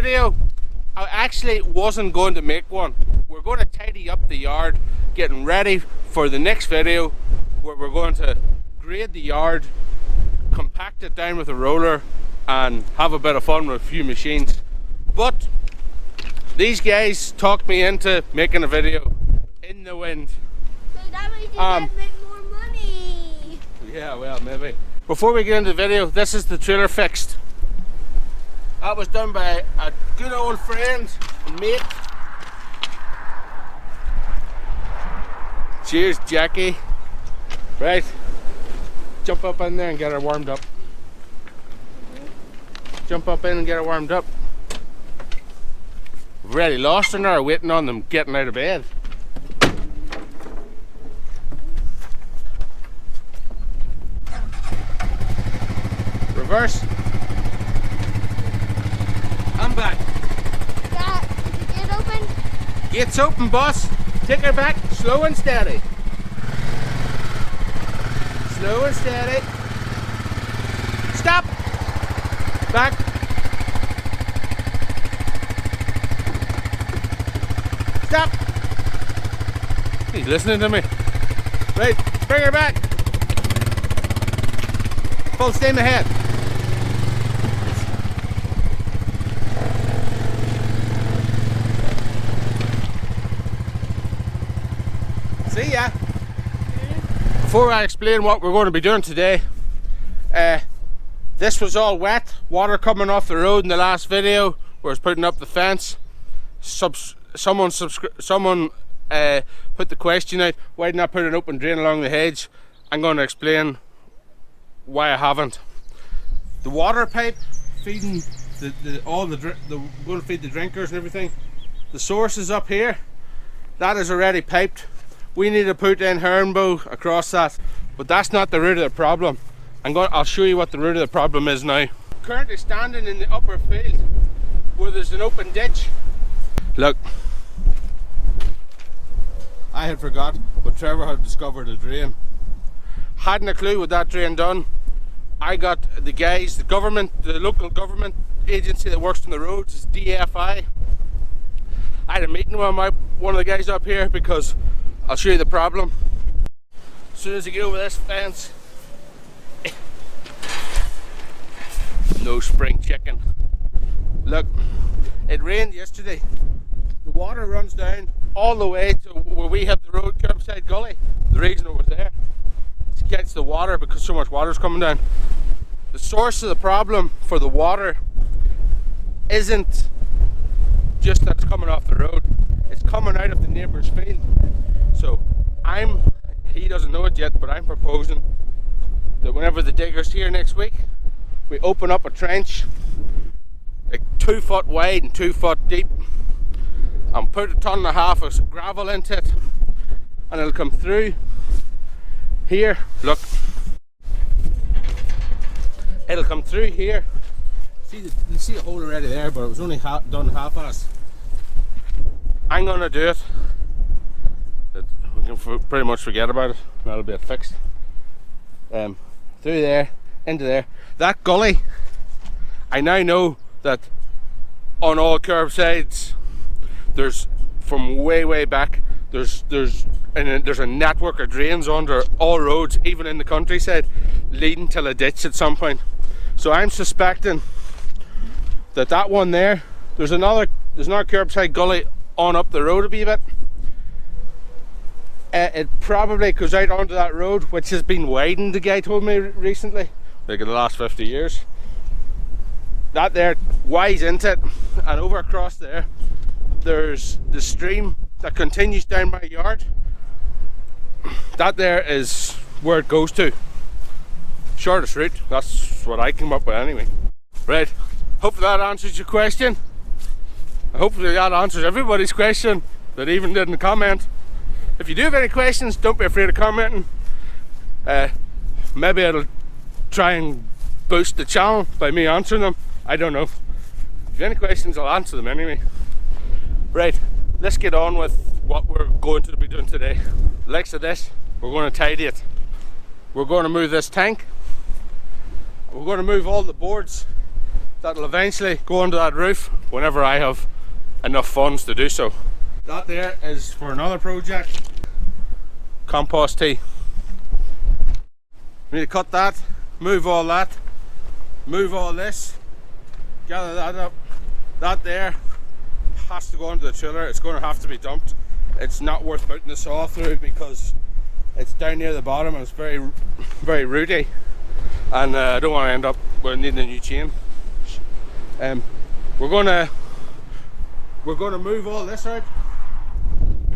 video, I actually wasn't going to make one. We're going to tidy up the yard, getting ready for the next video where we're going to grade the yard, compact it down with a roller and have a bit of fun with a few machines. But these guys talked me into making a video in the wind. So that means you can make more money. Yeah, well, maybe. Before we get into the video, this is the trailer fixed. That was done by a good old friend and mate. Cheers, Jackie. Right, jump up in there and get her warmed up. Jump up in and get her warmed up. We've already lost her now, waiting on them getting out of bed. Reverse. I'm back. Is the gate open? Gate's open, boss. Take her back, slow and steady. Slow and steady. Stop. Back. Stop. He's listening to me. Right, bring her back. Full steam ahead. See ya. Before I explain what we're going to be doing today, this was all wet, water coming off the road in the last video where I was putting up the fence. Someone put the question out, why didn't I put an open drain along the hedge? I'm going to explain why I haven't. The water pipe feeding going to feed the drinkers and everything, the source is up here. That is already piped. We need to put in herringbone across that, but that's not the root of the problem. I'll show you what the root of the problem is now. Currently standing in the upper field where there's an open ditch. Look, I had forgot, but Trevor had discovered a drain. Hadn't a clue what that drain done. I got the guys, the local government agency that works on the roads, is DFI. I had a meeting with one of the guys up here because I'll show you the problem. As soon as I get over this fence, no spring chicken. Look, it rained yesterday. The water runs down all the way to where we have the road, curbside gully. The reason it was there is to catch the water because so much water is coming down. The source of the problem for the water isn't just that it's coming off the road. It's coming out of the neighbour's field. So he doesn't know it yet, but I'm proposing that whenever the digger's here next week, we open up a trench like 2 foot wide and 2 foot deep and put 1.5 tons of gravel into it, and it'll come through here. Look, it'll come through here. You see a hole already there, but it was only done half-assed. I'm gonna do it. We can pretty much forget about it. That'll be it fixed. Through there, into there. That gully, I now know that on all curbsides, there's from way back. There's a network of drains under all roads, even in the countryside, leading to a ditch at some point. So I'm suspecting that one there, there's another curbside gully on up the road a wee bit. It probably goes out onto that road, which has been widened, the guy told me recently, like in the last 50 years. That there wise into it, and over across there, there's the stream that continues down my yard. That there is where it goes to. Shortest route, that's what I came up with anyway. Right, hopefully that answers your question. Hopefully that answers everybody's question that even didn't comment. If you do have any questions, don't be afraid of commenting. Maybe it'll try and boost the channel by me answering them. I don't know. If you have any questions, I'll answer them anyway. Right, let's get on with what we're going to be doing today. Likes of this, we're going to tidy it. We're going to move this tank. We're going to move all the boards that'll eventually go under that roof whenever I have enough funds to do so. That there is for another project. Compost tea. We need to cut that, move all that, move all this, gather that up. That there has to go under the trailer. It's going to have to be dumped. It's not worth putting the saw through because it's down near the bottom and it's very, very rooty, and I don't want to end up with needing a new chain. We're gonna move all this out,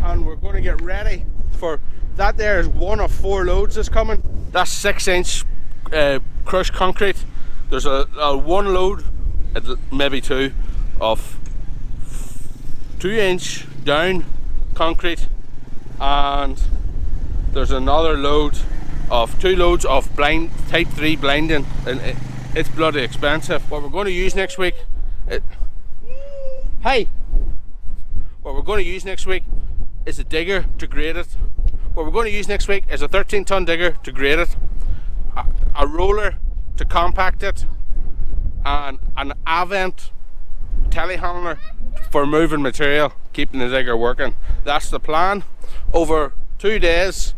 and we're going to get ready for that. There is one of 4 loads that's coming. That's 6-inch crushed concrete. There's a 1 load, maybe 2, of 2-inch down concrete, and there's another load of 2 loads of blind type 3 blinding, and it's bloody expensive. What we're going to use next week, what we're going to use next week is a digger to grade it. What we're going to use next week is a 13-ton digger to grade it, a roller to compact it, and an Avant telehandler for moving material, keeping the digger working. That's the plan. Over 2 days,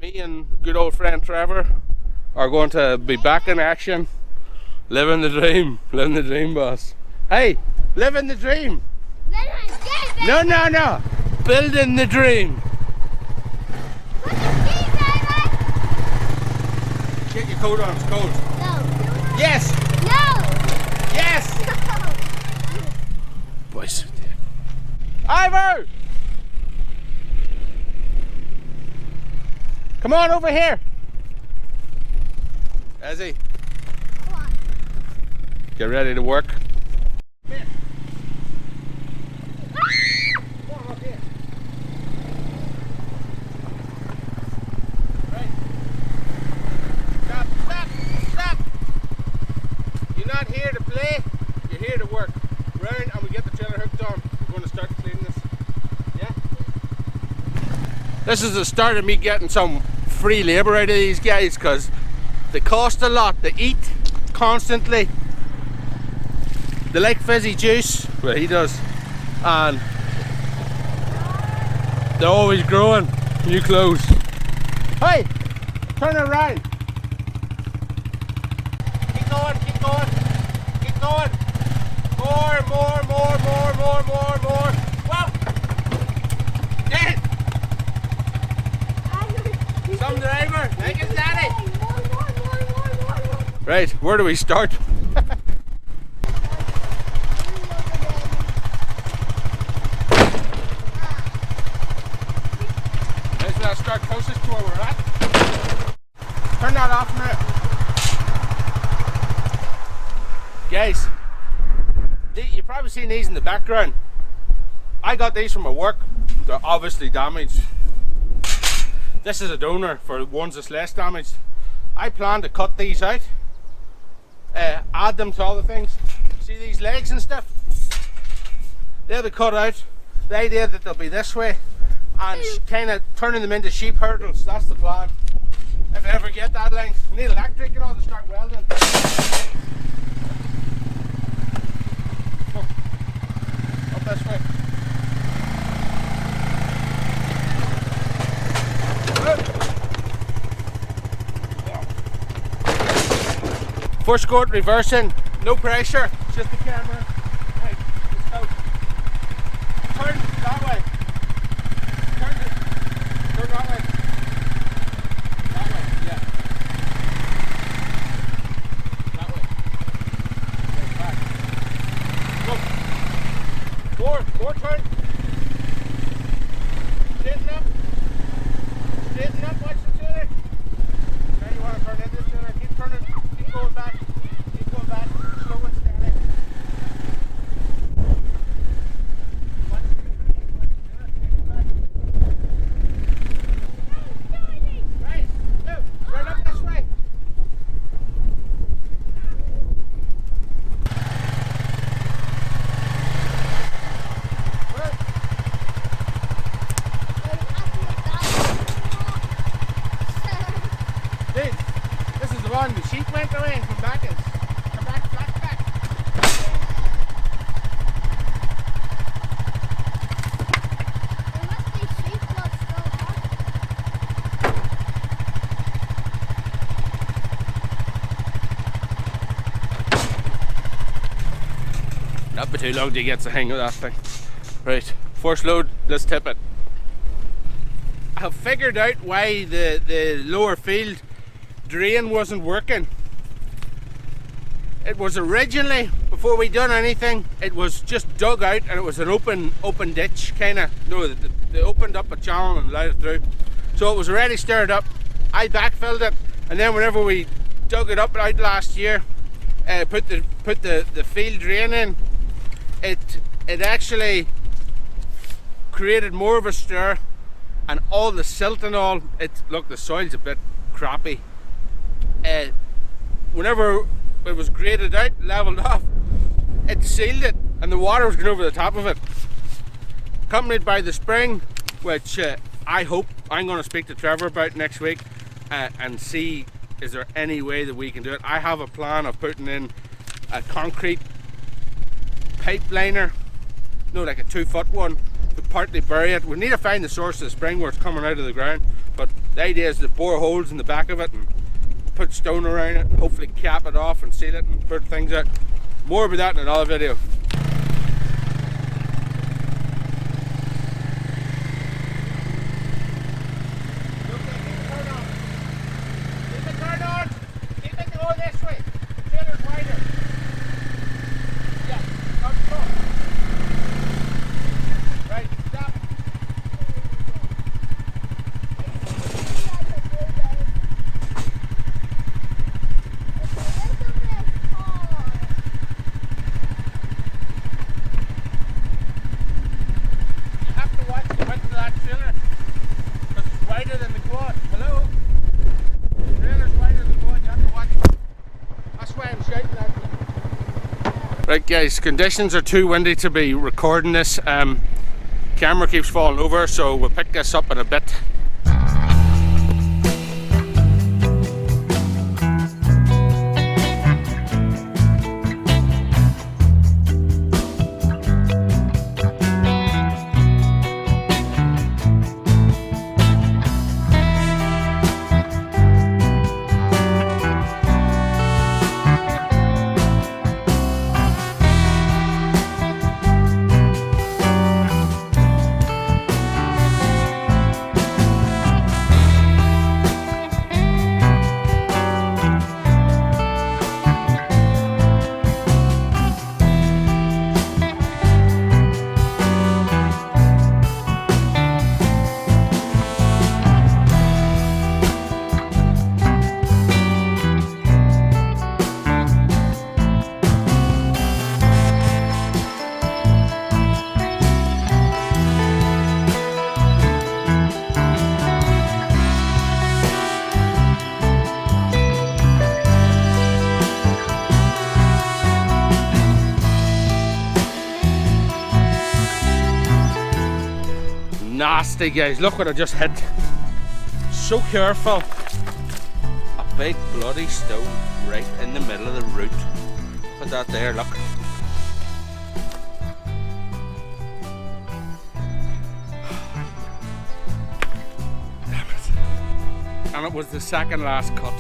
me and good old friend Trevor are going to be back in action, living the dream, boss. Hey, living the dream. No, building the dream. Get your coat on, it's cold. No. Yes. No. Yes. No. Boys. Ivor! Come on over here. Ezzy. Get ready to work. Stop. You're not here to play, you're here to work. Round and we get the trailer hooked on. We're going to start cleaning this. Yeah? This is the start of me getting some free labour out of these guys, because they cost a lot. They eat constantly. They like fizzy juice, well he does, and they're always growing new clothes. Hey, turn around. Keep going. More. Whoa! Dead. Some driver, like his daddy. Right, where do we start? Start closest to where we're at. Turn that off now. Guys, you've probably seen these in the background. I got these from my work. They're obviously damaged. This is a donor for ones that's less damaged. I plan to cut these out, add them to all the things. See these legs and stuff? They'll be cut out. The idea that they'll be this way, and kind of turning them into sheep hurdles. That's the plan. If I ever get that length, we need electric and all to start welding. Up this way. First go reversing, no pressure, just the camera. Right, let's go. Turn that way. Turn that way. That way, yeah. That way. Okay, back. Go. More turn. Straighten up, watch the trailer. Now you want to turn into the trailer. Keep turning, keep going back. Slow and steady. Right. Not be too long till he gets the hang of that thing. Right, first load, let's tip it. I have figured out why the lower field drain wasn't working. It was originally, before we done anything, it was just dug out and it was an open ditch kind of. No, they opened up a channel and let it through. So it was already stirred up. I backfilled it, and then whenever we dug it up out last year, put the field drain in, it actually created more of a stir, and all the silt and all. Look, the soil's a bit crappy. Whenever it was graded out, leveled off, it sealed it, and the water was going over the top of it. Accompanied by the spring, which I hope I'm going to speak to Trevor about next week and see is there any way that we can do it. I have a plan of putting in a concrete pipe liner, like a 2-foot one, to partly bury it. We need to find the source of the spring where it's coming out of the ground, but the idea is to bore holes in the back of it and put stone around it, hopefully cap it off and seal it and put things out. More about that in another video. Right guys, conditions are too windy to be recording this. Camera keeps falling over, so we'll pick this up in a bit. Nasty guys, look what I just hit. So careful. A big bloody stone right in the middle of the root. Put that there, look. Damn it. And it was the second last cut.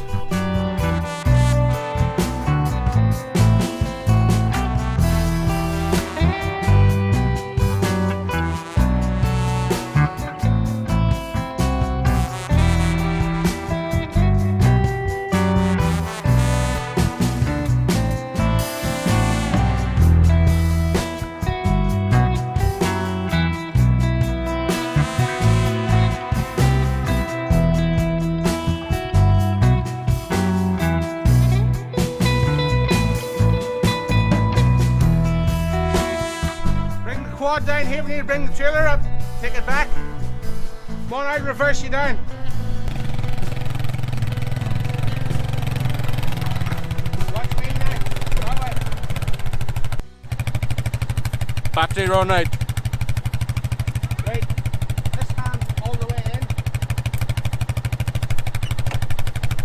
Quad down here, we need to bring the trailer up, take it back. Come on, I'll reverse you down. Watch me now. That way. Battery run out. Right, this hand all the way in.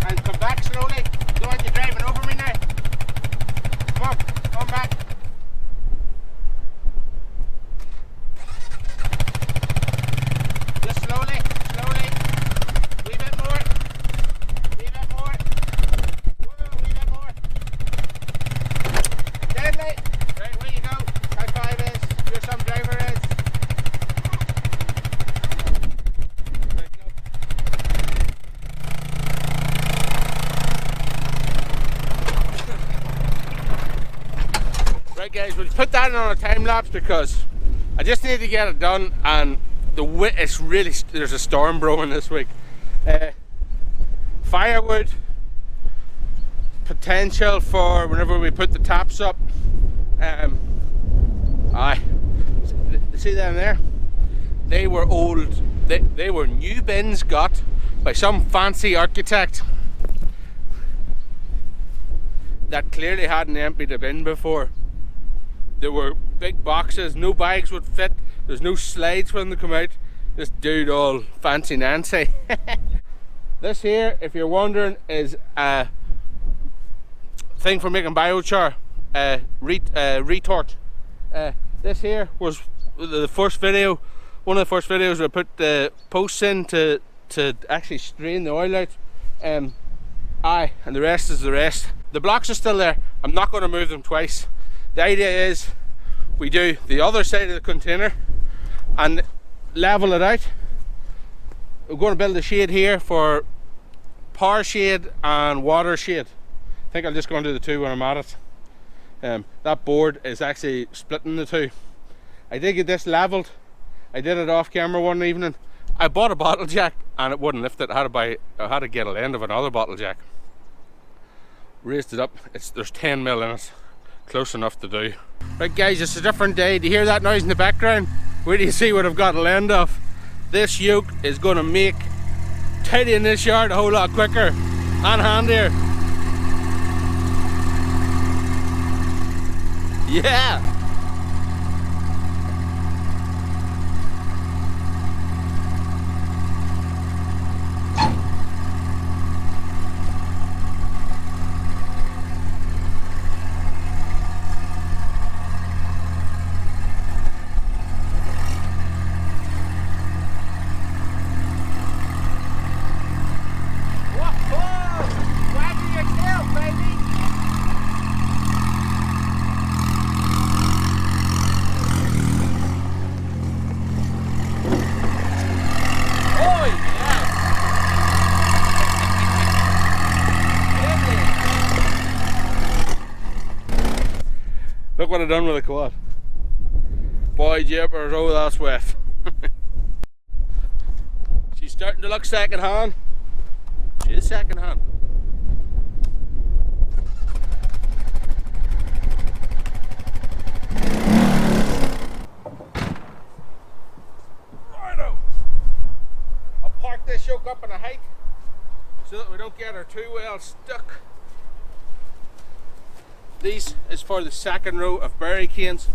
And come back slowly. Don't want you driving over me now. Come back. Right, where you go? Right guys, we'll put that in on a time lapse because I just need to get it done, and it's really, there's a storm brewing this week. Firewood potential for whenever we put the taps up. See them there? They were old, they were new bins got by some fancy architect that clearly hadn't emptied a bin before. There were big boxes, no bags would fit, there's no slides when they come out. This dude all fancy Nancy. This here, if you're wondering, is a thing for making biochar, retort. This here was the first video, one of the first videos where I put the posts in to actually strain the oil out. And the rest is the rest. The blocks are still there. I'm not going to move them twice. The idea is we do the other side of the container and level it out. We're going to build a shade here for power shade and water shade. I think I'm just going to do the two when I'm at it. That board is actually splitting the two. I did get this leveled. I did it off camera one evening. I bought a bottle jack and it wouldn't lift it. I had to get a end of another bottle jack. Raised it up. There's 10 mil in it. Close enough to do. Right guys, it's a different day. Do you hear that noise in the background? Where do you see what I've got to end of? This yoke is going to make tidying this yard a whole lot quicker and handier. Yeah! Look what I've done with the quad. Boy jeepers, oh that's wet. She's starting to look second hand. She is second hand. Righto! I'll park this yoke up on a height so that we don't get her too well stuck. These is for the second row of berry canes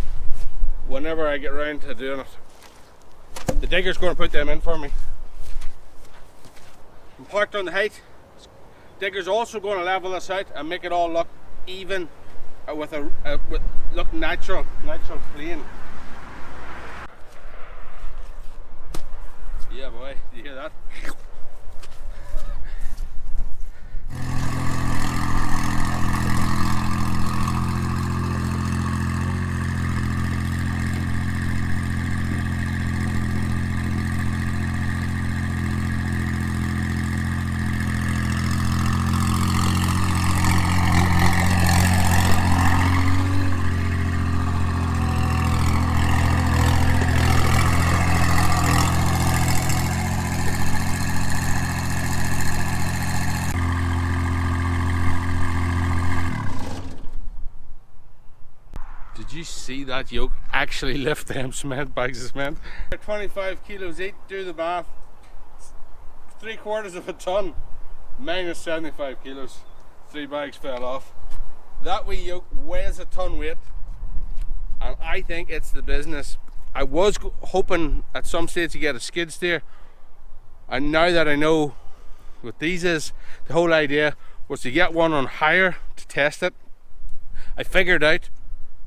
whenever I get around to doing it. The digger's going to put them in for me. I'm parked on the height. Digger's also going to level this out and make it all look even look natural clean. Yeah boy, do you hear that? Did you see that yoke actually lift them cement bags of cement? 25 kilos each, do the math. 3/4 of a ton minus 75 kilos. 3 bags fell off. That wee yoke weighs a ton weight, and I think it's the business. I was hoping at some stage to get a skid steer, and now that I know what these is, the whole idea was to get one on hire to test it. I figured out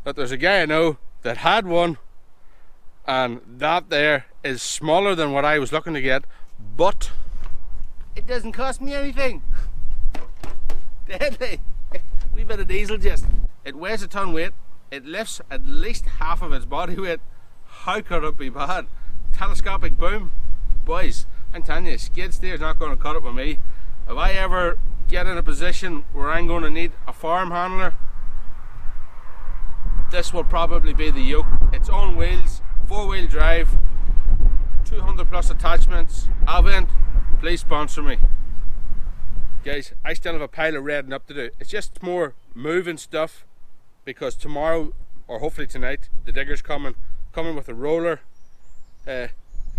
that there's a guy I know that had one, and that there is smaller than what I was looking to get, but it doesn't cost me anything. Deadly. Wee bit of diesel just. It weighs a ton weight, it lifts at least half of its body weight. How could it be bad? Telescopic boom. Boys, I'm telling you, skid steer's not going to cut it with me. If I ever get in a position where I'm going to need a farm handler, this will probably be the yoke. It's on wheels, 4-wheel drive, 200 plus attachments. Avant, please sponsor me. Guys, I still have a pile of redding up to do. It's just more moving stuff, because tomorrow, or hopefully tonight, the digger's coming with a roller. If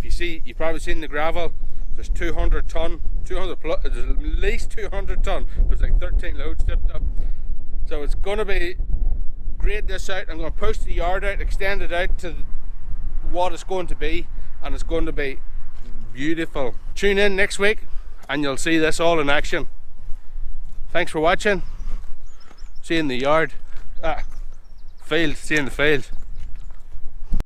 you see, you've probably seen the gravel. There's 200 ton, 200 plus, there's at least 200 ton. There's like 13 loads tipped up. So it's going to be, grade this out. I'm going to push the yard out, extend it out to what it's going to be, and it's going to be beautiful. Tune in next week and you'll see this all in action. Thanks for watching. See you in the yard. See you in the field.